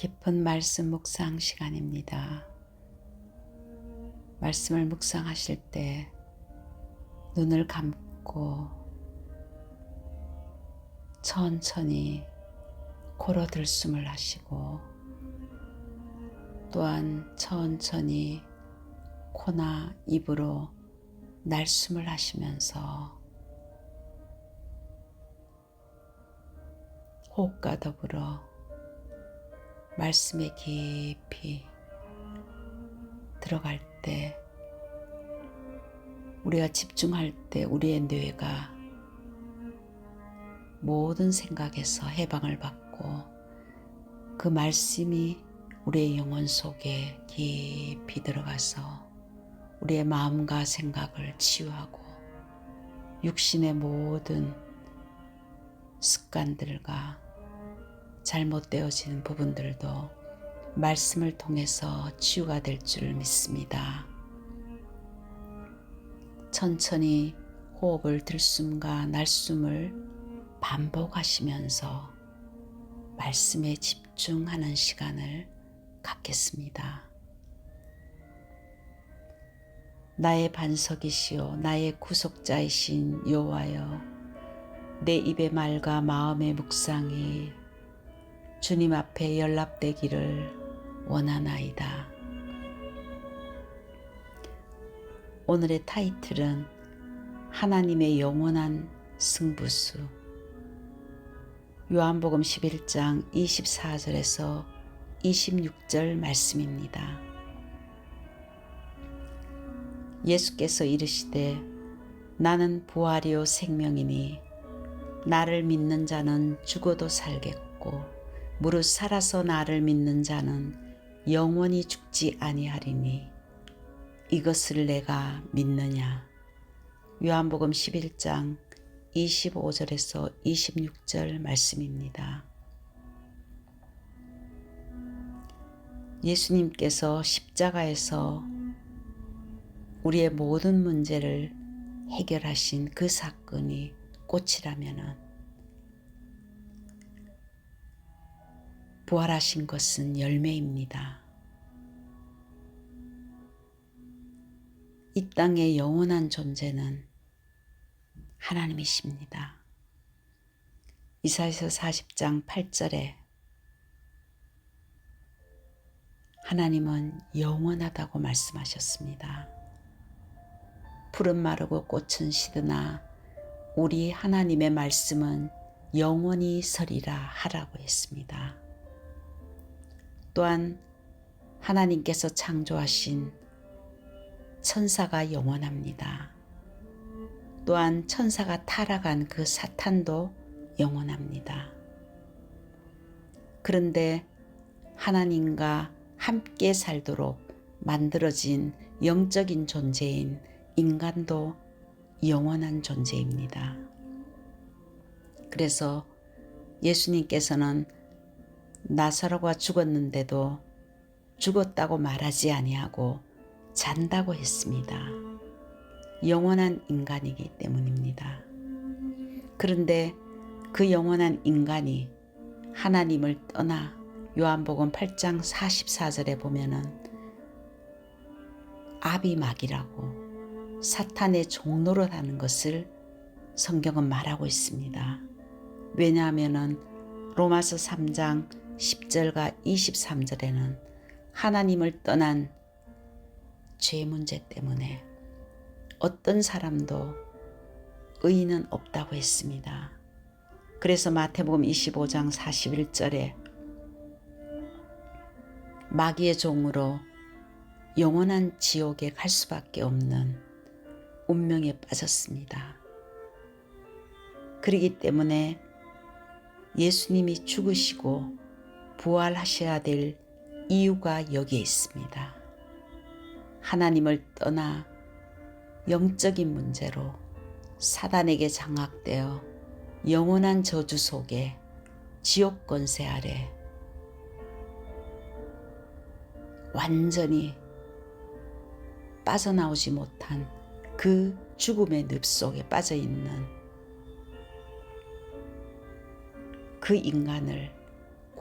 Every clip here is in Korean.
깊은 말씀 묵상 시간입니다. 말씀을 묵상하실 때 눈을 감고 천천히 코로 들숨을 하시고 또한 천천히 코나 입으로 날숨을 하시면서 호흡과 더불어 말씀에 깊이 들어갈 때 우리가 집중할 때 우리의 뇌가 모든 생각에서 해방을 받고 그 말씀이 우리의 영혼 속에 깊이 들어가서 우리의 마음과 생각을 치유하고 육신의 모든 습관들과 잘못되어진 부분들도 말씀을 통해서 치유가 될 줄 믿습니다. 천천히 호흡을 들숨과 날숨을 반복하시면서 말씀에 집중하는 시간을 갖겠습니다. 나의 반석이시요 나의 구속자이신 여호와여, 내 입의 말과 마음의 묵상이 주님 앞에 연락되기를 원하나이다. 오늘의 타이틀은 하나님의 영원한 승부수. 요한복음 11장 24절에서 26절 말씀입니다. 예수께서 이르시되 나는 부활이요 생명이니 나를 믿는 자는 죽어도 살겠고 무릇 살아서 나를 믿는 자는 영원히 죽지 아니하리니 이것을 내가 믿느냐. 요한복음 11장 25절에서 26절 말씀입니다. 예수님께서 십자가에서 우리의 모든 문제를 해결하신 그 사건이 꽃이라면은 부활하신 것은 열매입니다. 이 땅의 영원한 존재는 하나님이십니다. 이사야서 40장 8절에 하나님은 영원하다고 말씀하셨습니다. 풀은 마르고 꽃은 시드나 우리 하나님의 말씀은 영원히 서리라 하라고 했습니다. 또한 하나님께서 창조하신 천사가 영원합니다. 또한 천사가 타락한 그 사탄도 영원합니다. 그런데 하나님과 함께 살도록 만들어진 영적인 존재인 인간도 영원한 존재입니다. 그래서 예수님께서는 나사로가 죽었는데도 죽었다고 말하지 아니하고 잔다고 했습니다. 영원한 인간이기 때문입니다. 그런데 그 영원한 인간이 하나님을 떠나 요한복음 8장 44절에 보면은 아비막이라고 사탄의 종노릇하는 것을 성경은 말하고 있습니다. 왜냐하면은 로마서 3장 10절과 23절에는 하나님을 떠난 죄 문제 때문에 어떤 사람도 의인은 없다고 했습니다. 그래서 마태복음 25장 41절에 마귀의 종으로 영원한 지옥에 갈 수밖에 없는 운명에 빠졌습니다. 그렇기 때문에 예수님이 죽으시고 부활하셔야 될 이유가 여기에 있습니다. 하나님을 떠나 영적인 문제로 사단에게 장악되어 영원한 저주 속에 지옥 권세 아래 완전히 빠져나오지 못한 그 죽음의 늪 속에 빠져있는 그 인간을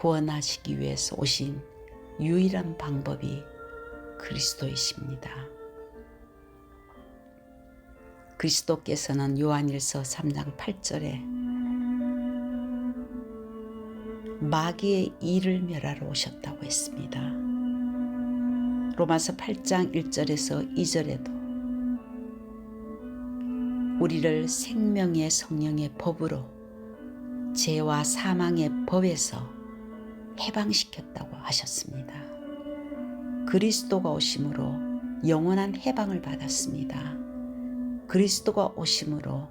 구원하시기 위해서 오신 유일한 방법이 그리스도이십니다. 그리스도께서는 요한일서 3장 8절에 마귀의 일을 멸하러 오셨다고 했습니다. 로마서 8장 1절에서 2절에도 우리를 생명의 성령의 법으로 죄와 사망의 법에서 해방시켰다고 하셨습니다. 그리스도가 오심으로 영원한 해방을 받았습니다. 그리스도가 오심으로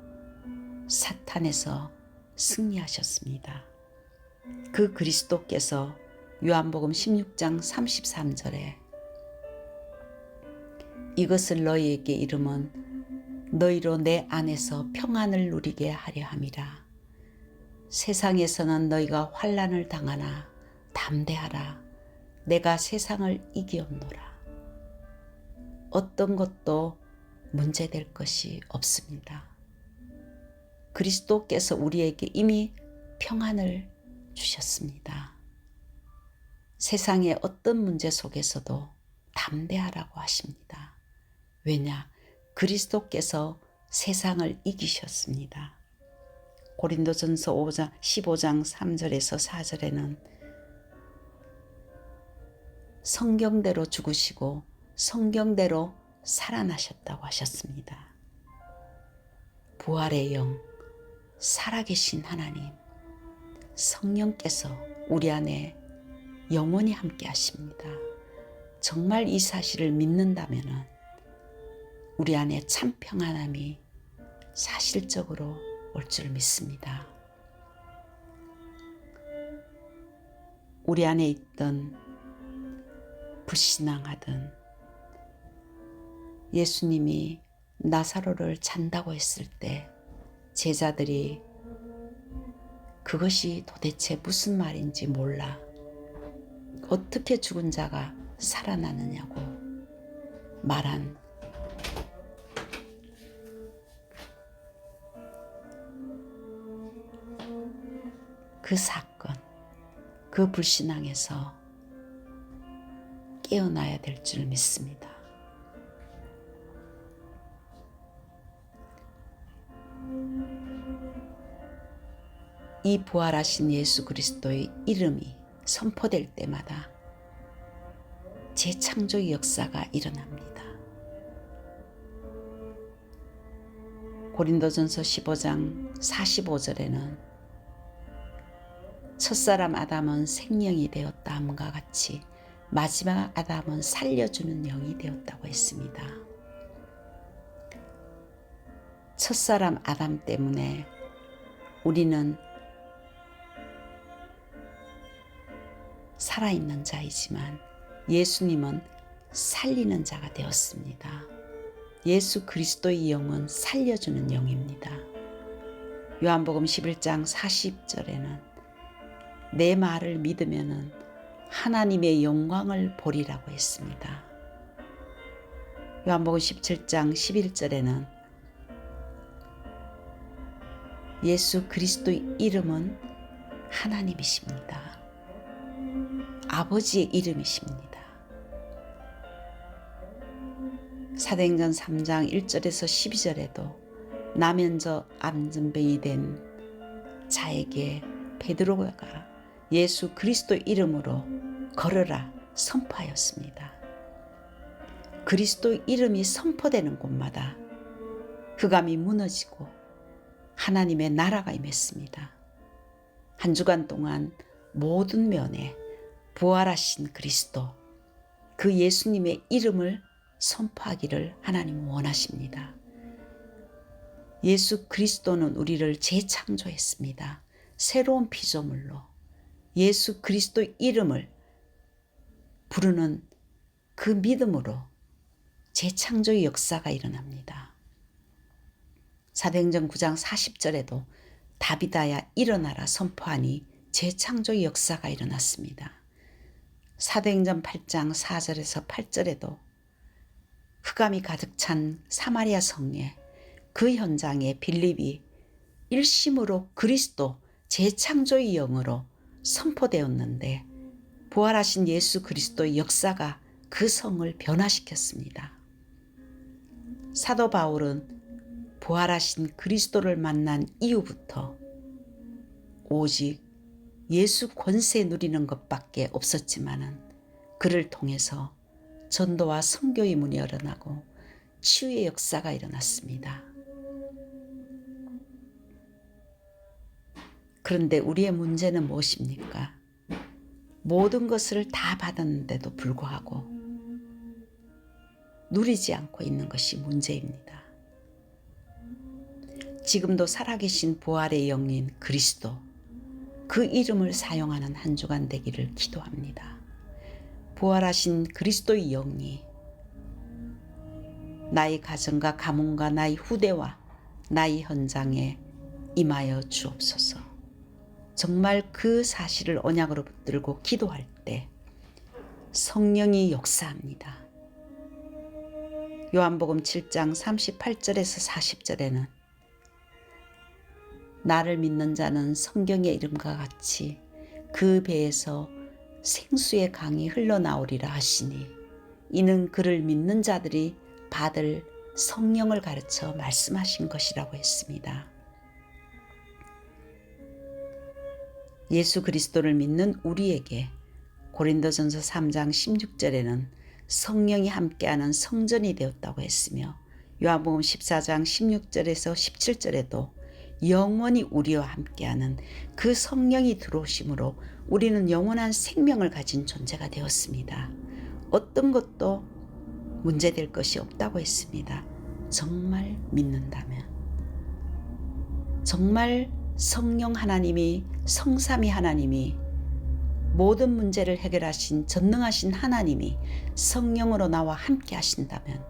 사탄에서 승리하셨습니다. 그 그리스도께서 요한복음 16장 33절에 이것을 너희에게 이름은 너희로 내 안에서 평안을 누리게 하려 함이라. 세상에서는 너희가 환난을 당하나 담대하라. 내가 세상을 이기었노라. 어떤 것도 문제될 것이 없습니다. 그리스도께서 우리에게 이미 평안을 주셨습니다. 세상의 어떤 문제 속에서도 담대하라고 하십니다. 왜냐? 그리스도께서 세상을 이기셨습니다. 고린도전서 15장 3절에서 4절에는 성경대로 죽으시고 성경대로 살아나셨다고 하셨습니다. 부활의 영, 살아계신 하나님, 성령께서 우리 안에 영원히 함께 하십니다. 정말 이 사실을 믿는다면 우리 안에 참 평안함이 사실적으로 올 줄 믿습니다. 우리 안에 있던 불신앙하던 예수님이 나사로를 잔다고 했을 때 제자들이 그것이 도대체 무슨 말인지 몰라 어떻게 죽은 자가 살아나느냐고 말한 그 사건, 그 불신앙에서 깨어나야 될 줄 믿습니다. 이 부활하신 예수 그리스도의 이름이 선포될 때마다 재창조의 역사가 일어납니다. 고린도전서 15장 45절에는 첫사람 아담은 생명이 되었다 함과 같이 마지막 아담은 살려주는 영이 되었다고 했습니다. 첫사람 아담 때문에 우리는 살아있는 자이지만 예수님은 살리는 자가 되었습니다. 예수 그리스도의 영은 살려주는 영입니다. 요한복음 11장 40절에는 내 말을 믿으면 하나님의 영광을 보리라고 했습니다. 요한복음 17장 11절에는 예수 그리스도의 이름은 하나님이십니다. 아버지의 이름이십니다. 사도행전 3장 1절에서 12절에도 나면저 안전병이 된 자에게 베드로가 예수 그리스도 이름으로 걸어라 선포하였습니다. 그리스도 이름이 선포되는 곳마다 흑암이 무너지고 하나님의 나라가 임했습니다. 한 주간 동안 모든 면에 부활하신 그리스도, 그 예수님의 이름을 선포하기를 하나님은 원하십니다. 예수 그리스도는 우리를 재창조했습니다. 새로운 피조물로 예수 그리스도 이름을 부르는 그 믿음으로 재창조의 역사가 일어납니다. 사도행전 9장 40절에도 다비다야 일어나라 선포하니 재창조의 역사가 일어났습니다. 사도행전 8장 4절에서 8절에도 흑암이 가득 찬 사마리아 성에 그 현장에 빌립이 일심으로 그리스도 재창조의 영으로 선포되었는데 부활하신 예수 그리스도의 역사가 그 성을 변화시켰습니다. 사도 바울은 부활하신 그리스도를 만난 이후부터 오직 예수 권세 누리는 것밖에 없었지만은 그를 통해서 전도와 선교의 문이 열어나고 치유의 역사가 일어났습니다. 그런데 우리의 문제는 무엇입니까? 모든 것을 다 받았는데도 불구하고 누리지 않고 있는 것이 문제입니다. 지금도 살아계신 부활의 영인 그리스도, 그 이름을 사용하는 한 주간 되기를 기도합니다. 부활하신 그리스도의 영이 나의 가정과 가문과 나의 후대와 나의 현장에 임하여 주옵소서. 정말 그 사실을 언약으로 붙들고 기도할 때 성령이 역사합니다. 요한복음 7장 38절에서 40절에는 나를 믿는 자는 성경의 이름과 같이 그 배에서 생수의 강이 흘러나오리라 하시니 이는 그를 믿는 자들이 받을 성령을 가르쳐 말씀하신 것이라고 했습니다. 예수 그리스도를 믿는 우리에게 고린도전서 3장 16절에는 성령이 함께하는 성전이 되었다고 했으며 요한복음 14장 16절에서 17절에도 영원히 우리와 함께하는 그 성령이 들어오심으로 우리는 영원한 생명을 가진 존재가 되었습니다. 어떤 것도 문제될 것이 없다고 했습니다. 정말 믿는다면. 정말 성령 하나님이, 성삼위 하나님이, 모든 문제를 해결하신 전능하신 하나님이 성령으로 나와 함께 하신다면,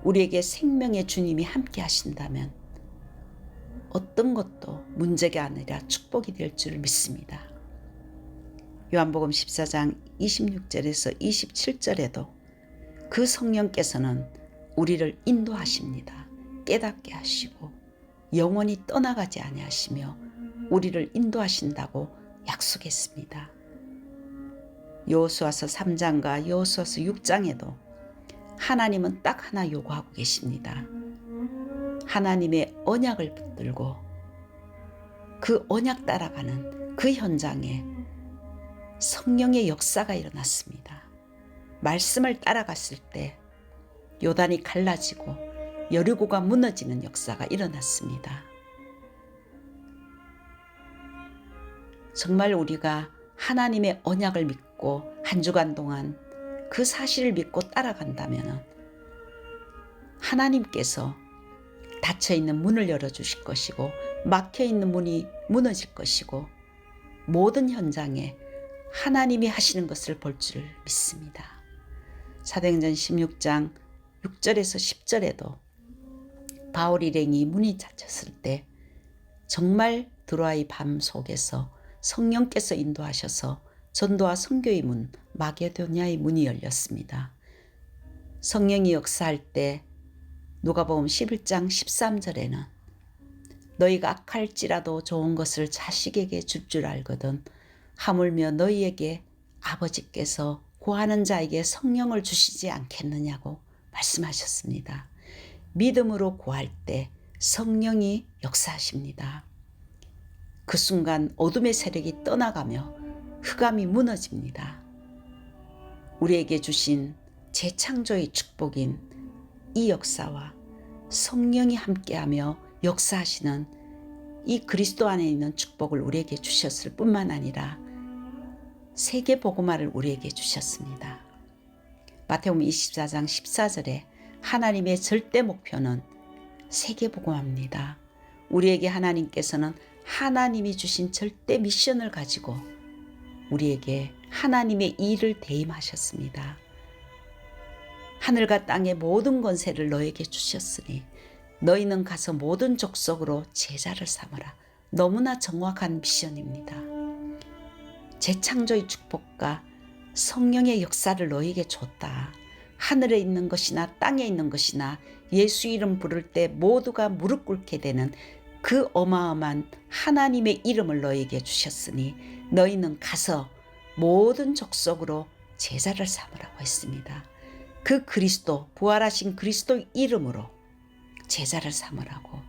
우리에게 생명의 주님이 함께 하신다면 어떤 것도 문제가 아니라 축복이 될 줄 믿습니다. 요한복음 14장 26절에서 27절에도 그 성령께서는 우리를 인도하십니다. 깨닫게 하시고 영원히 떠나가지 아니하시며 우리를 인도하신다고 약속했습니다. 여호수아서 3장과 여호수아서 6장에도 하나님은 딱 하나 요구하고 계십니다. 하나님의 언약을 붙들고 그 언약 따라가는 그 현장에 성령의 역사가 일어났습니다. 말씀을 따라갔을 때 요단이 갈라지고 여리고가 무너지는 역사가 일어났습니다. 정말 우리가 하나님의 언약을 믿고 한 주간 동안 그 사실을 믿고 따라간다면 하나님께서 닫혀있는 문을 열어주실 것이고 막혀있는 문이 무너질 것이고 모든 현장에 하나님이 하시는 것을 볼 줄 믿습니다. 사도행전 16장 6절에서 10절에도 바울 일행이 문이 닫혔을 때 정말 드로아의 밤 속에서 성령께서 인도하셔서 전도와 선교의 문, 마게도냐의 문이 열렸습니다. 성령이 역사할 때 누가복음 11장 13절에는 너희가 악할지라도 좋은 것을 자식에게 줄 줄 알거든 하물며 너희에게 아버지께서 구하는 자에게 성령을 주시지 않겠느냐고 말씀하셨습니다. 믿음으로 구할 때 성령이 역사하십니다. 그 순간 어둠의 세력이 떠나가며 흑암이 무너집니다. 우리에게 주신 재창조의 축복인 이 역사와 성령이 함께하며 역사하시는 이 그리스도 안에 있는 축복을 우리에게 주셨을 뿐만 아니라 세계 복음화를 우리에게 주셨습니다. 마태복음 24장 14절에 하나님의 절대 목표는 세계 복음화입니다. 우리에게 하나님께서는 하나님이 주신 절대 미션을 가지고 우리에게 하나님의 일을 대임하셨습니다. 하늘과 땅의 모든 권세를 너에게 주셨으니 너희는 가서 모든 족속으로 제자를 삼으라. 너무나 정확한 미션입니다. 재창조의 축복과 성령의 역사를 너에게 줬다. 하늘에 있는 것이나 땅에 있는 것이나 예수 이름 부를 때 모두가 무릎 꿇게 되는 그 어마어마한 하나님의 이름을 너에게 주셨으니 너희는 가서 모든 족속으로 제자를 삼으라고 했습니다. 그 그리스도, 부활하신 그리스도 이름으로 제자를 삼으라고.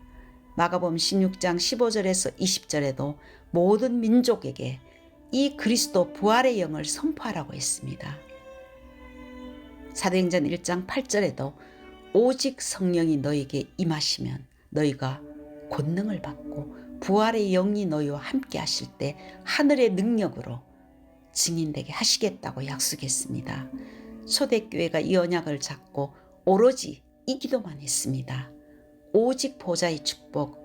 마가복음 16장 15절에서 20절에도 모든 민족에게 이 그리스도 부활의 영을 선포하라고 했습니다. 사도행전 1장 8절에도 오직 성령이 너에게 임하시면 너희가 권능을 받고 부활의 영이 너희와 함께 하실 때 하늘의 능력으로 증인되게 하시겠다고 약속했습니다. 초대교회가 이 언약을 잡고 오로지 이 기도만 했습니다. 오직 보좌의 축복,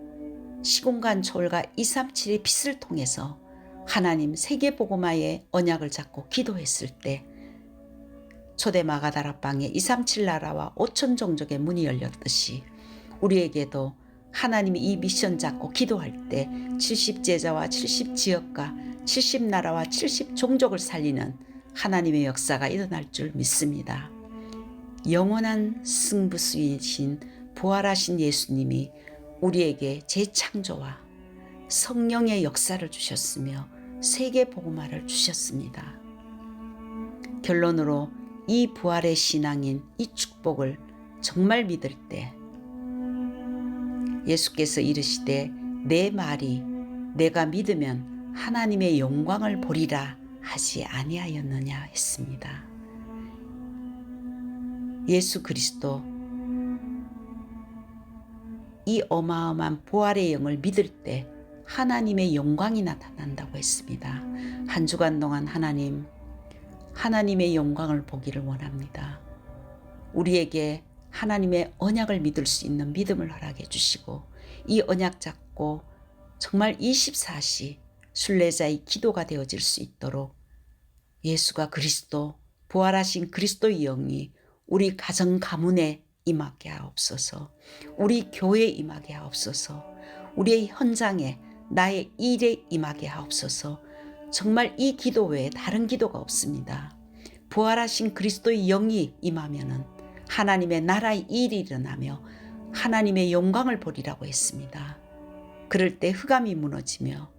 시공간 초월과 237의 빛을 통해서 하나님 세계복음화의 언약을 잡고 기도했을 때 초대 마가다락방에 237 나라와 5천 종족의 문이 열렸듯이 우리에게도 하나님이 이 미션 잡고 기도할 때 70제자와 70지역과 70나라와 70종족을 살리는 하나님의 역사가 일어날 줄 믿습니다. 영원한 승부수이신 부활하신 예수님이 우리에게 재창조와 성령의 역사를 주셨으며 세계복음화를 주셨습니다. 결론으로 이 부활의 신앙인 이 축복을 정말 믿을 때 예수께서 이르시되 내 말이 내가 믿으면 하나님의 영광을 보리라 하지 아니하였느냐 했습니다. 예수 그리스도 이 어마어마한 부활의 영을 믿을 때 하나님의 영광이 나타난다고 했습니다. 한 주간 동안 하나님의 영광을 보기를 원합니다. 우리에게 하나님의 언약을 믿을 수 있는 믿음을 허락해 주시고 이 언약 잡고 정말 24시 순례자의 기도가 되어질 수 있도록 예수가 그리스도, 부활하신 그리스도의 영이 우리 가정 가문에 임하게 하옵소서. 우리 교회에 임하게 하옵소서. 우리의 현장에 나의 일에 임하게 하옵소서. 정말 이 기도 외에 다른 기도가 없습니다. 부활하신 그리스도의 영이 임하면은 하나님의 나라의 일이 일어나며 하나님의 영광을 보리라고 했습니다. 그럴 때 흑암이 무너지며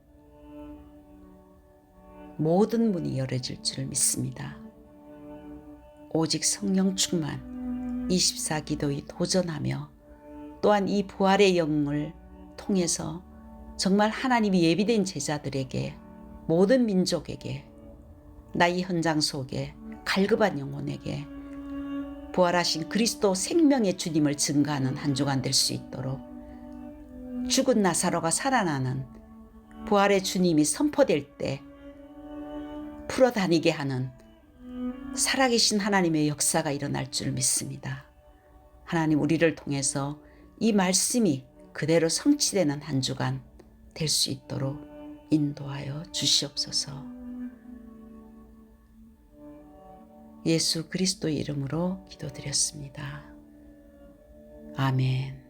모든 문이 열어질 줄 믿습니다. 오직 성령 충만 24기도에 도전하며 또한 이 부활의 영을 통해서 정말 하나님이 예비된 제자들에게 모든 민족에게 나의 현장 속에 갈급한 영혼에게 부활하신 그리스도 생명의 주님을 증거하는 한 주간 될 수 있도록 죽은 나사로가 살아나는 부활의 주님이 선포될 때 풀어다니게 하는 살아계신 하나님의 역사가 일어날 줄 믿습니다. 하나님 우리를 통해서 이 말씀이 그대로 성취되는 한 주간 될 수 있도록 인도하여 주시옵소서. 예수 그리스도의 이름으로 기도드렸습니다. 아멘.